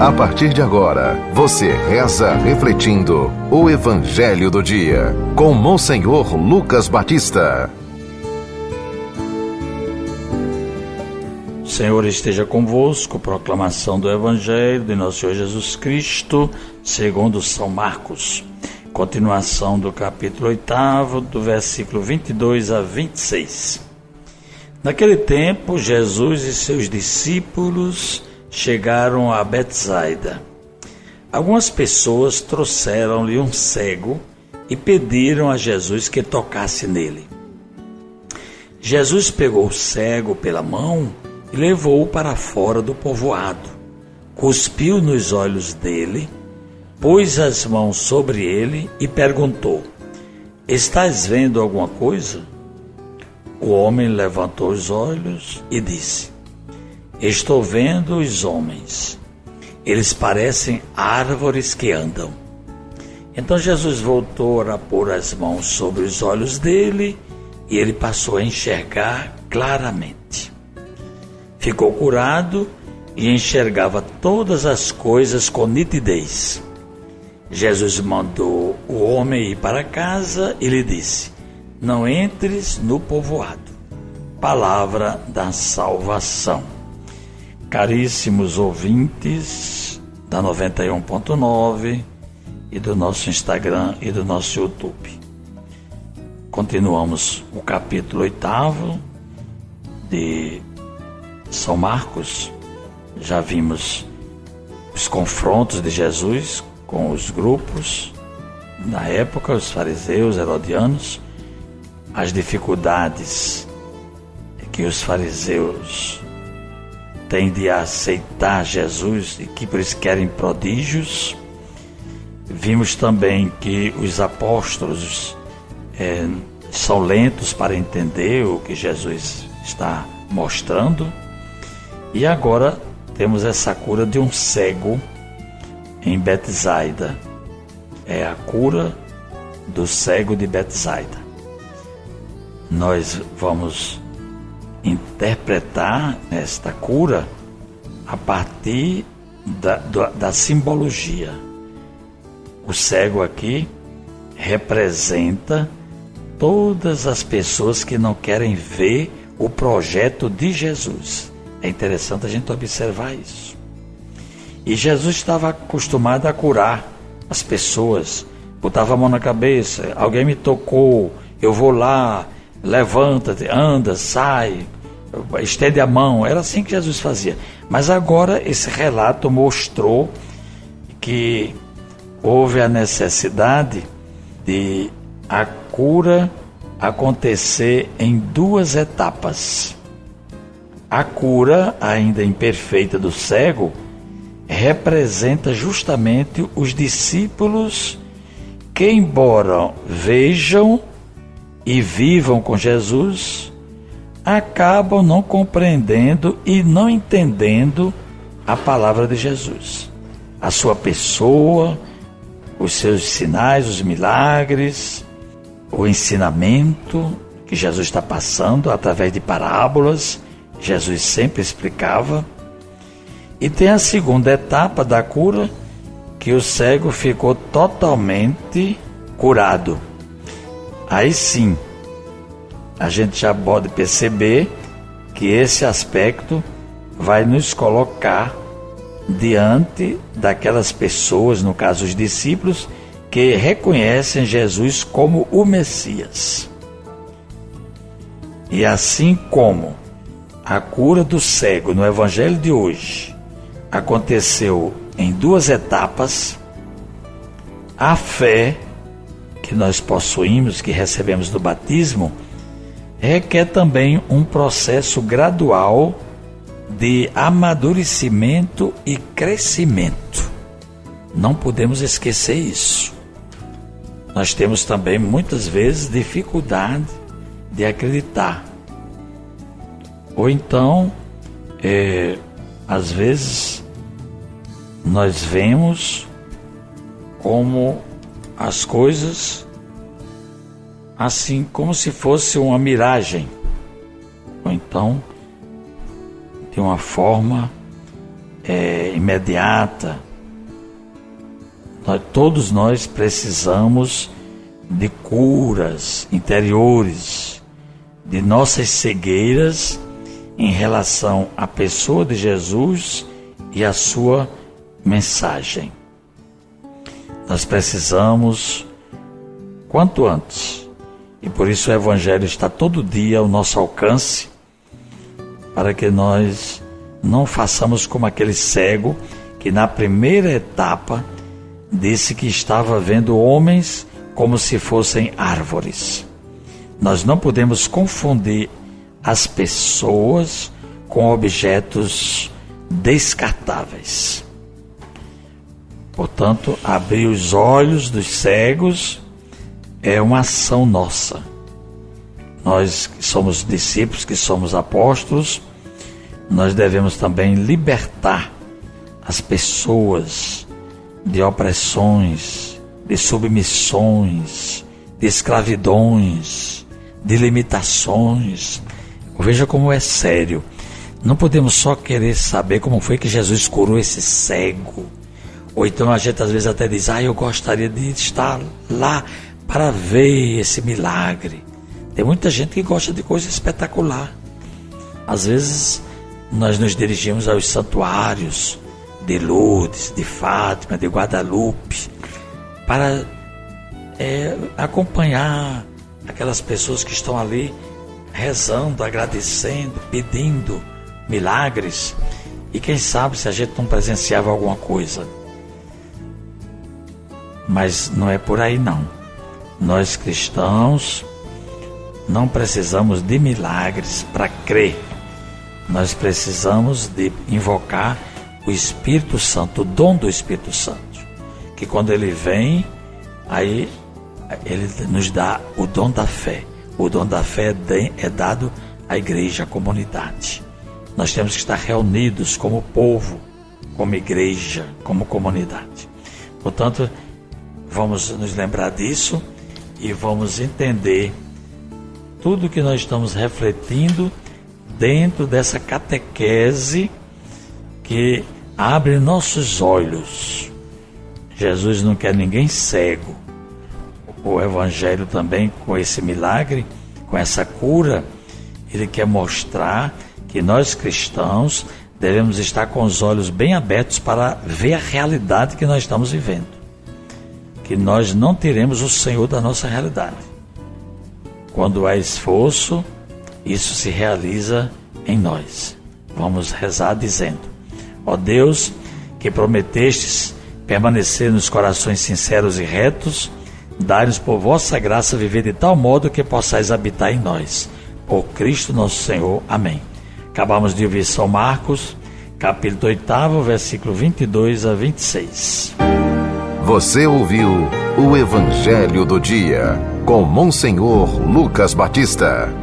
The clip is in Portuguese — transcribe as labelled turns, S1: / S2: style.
S1: A partir de agora, você reza refletindo o Evangelho do Dia, com Monsenhor Lucas Batista.
S2: O Senhor esteja convosco. Proclamação do Evangelho de nosso Senhor Jesus Cristo, segundo São Marcos. Continuação do capítulo 8, do versículo 22 a 26. Naquele tempo, Jesus e seus discípulos chegaram a Betsaida. Algumas pessoas trouxeram-lhe um cego e pediram a Jesus que tocasse nele. Jesus pegou o cego pela mão e levou-o para fora do povoado. Cuspiu nos olhos dele, pôs as mãos sobre ele e perguntou: "Estás vendo alguma coisa?" O homem levantou os olhos e disse: "Estou vendo os homens. Eles parecem árvores que andam." Então Jesus voltou a pôr as mãos sobre os olhos dele e ele passou a enxergar claramente. Ficou curado e enxergava todas as coisas com nitidez. Jesus mandou o homem ir para casa e lhe disse: "Não entres no povoado." Palavra da salvação. Caríssimos ouvintes da 91.9 e do nosso Instagram e do nosso YouTube. Continuamos o capítulo 8 de São Marcos. Já vimos os confrontos de Jesus com os grupos na época, os fariseus, herodianos, as dificuldades que os fariseus têm de aceitar Jesus e que por isso querem prodígios. Vimos também que os apóstolos são lentos para entender o que Jesus está mostrando. E agora temos essa cura de um cego em Betsaida. É a cura do cego de Betsaida. Nós vamos interpretar esta cura a partir da simbologia. O cego aqui representa todas as pessoas que não querem ver o projeto de Jesus. É interessante a gente observar isso. E Jesus estava acostumado a curar as pessoas. Botava a mão na cabeça: "Alguém me tocou, eu vou lá, levanta-te, anda, sai, estende a mão." Era assim que Jesus fazia. Mas agora esse relato mostrou que houve a necessidade de a cura acontecer em duas etapas. A cura, ainda imperfeita, do cego representa justamente os discípulos que, embora vejam e vivam com Jesus, acabam não compreendendo e não entendendo a palavra de Jesus, a sua pessoa, os seus sinais, os milagres, o ensinamento que Jesus está passando através de parábolas. Jesus sempre explicava. E tem a segunda etapa da cura, que o cego ficou totalmente curado. Aí sim, a gente já pode perceber que esse aspecto vai nos colocar diante daquelas pessoas, no caso os discípulos, que reconhecem Jesus como o Messias. E assim como a cura do cego no Evangelho de hoje aconteceu em duas etapas, a fé que nós possuímos, que recebemos do batismo, requer também um processo gradual de amadurecimento e crescimento. Não podemos esquecer isso. Nós temos também muitas vezes dificuldade de acreditar. Ou então, às vezes, nós vemos como as coisas assim, como se fosse uma miragem, ou então de uma forma imediata. Todos nós precisamos de curas interiores, de nossas cegueiras em relação à pessoa de Jesus e à sua mensagem. Nós precisamos quanto antes, e por isso o Evangelho está todo dia ao nosso alcance, para que nós não façamos como aquele cego que na primeira etapa disse que estava vendo homens como se fossem árvores. Nós não podemos confundir as pessoas com objetos descartáveis. Portanto, abrir os olhos dos cegos é uma ação nossa. Nós que somos discípulos, que somos apóstolos, nós devemos também libertar as pessoas de opressões, de submissões, de escravidões, de limitações. Veja como é sério. Não podemos só querer saber como foi que Jesus curou esse cego. Ou então a gente às vezes até diz, eu gostaria de estar lá para ver esse milagre. Tem muita gente que gosta de coisa espetacular. Às vezes nós nos dirigimos aos santuários de Lourdes, de Fátima, de Guadalupe, para acompanhar aquelas pessoas que estão ali rezando, agradecendo, pedindo milagres, e quem sabe se a gente não presenciava alguma coisa. Mas não é por aí não. Nós cristãos não precisamos de milagres para crer. Nós precisamos de invocar o Espírito Santo, o dom do Espírito Santo, que quando ele vem, aí ele nos dá o dom da fé. O dom da fé é dado à igreja, à comunidade. Nós temos que estar reunidos como povo, como igreja, como comunidade. Portanto, vamos nos lembrar disso e vamos entender tudo que nós estamos refletindo dentro dessa catequese que abre nossos olhos. Jesus não quer ninguém cego. O Evangelho também, com esse milagre, com essa cura, ele quer mostrar que nós cristãos devemos estar com os olhos bem abertos para ver a realidade que nós estamos vivendo. Que nós não teremos o Senhor da nossa realidade. Quando há esforço, isso se realiza em nós. Vamos rezar dizendo: ó Deus, que prometestes permanecer nos corações sinceros e retos, dai-nos por vossa graça viver de tal modo que possais habitar em nós. Por Cristo nosso Senhor. Amém. Acabamos de ouvir São Marcos, capítulo 8, versículo 22 a 26.
S1: Você ouviu o Evangelho do Dia, com Monsenhor Lucas Batista.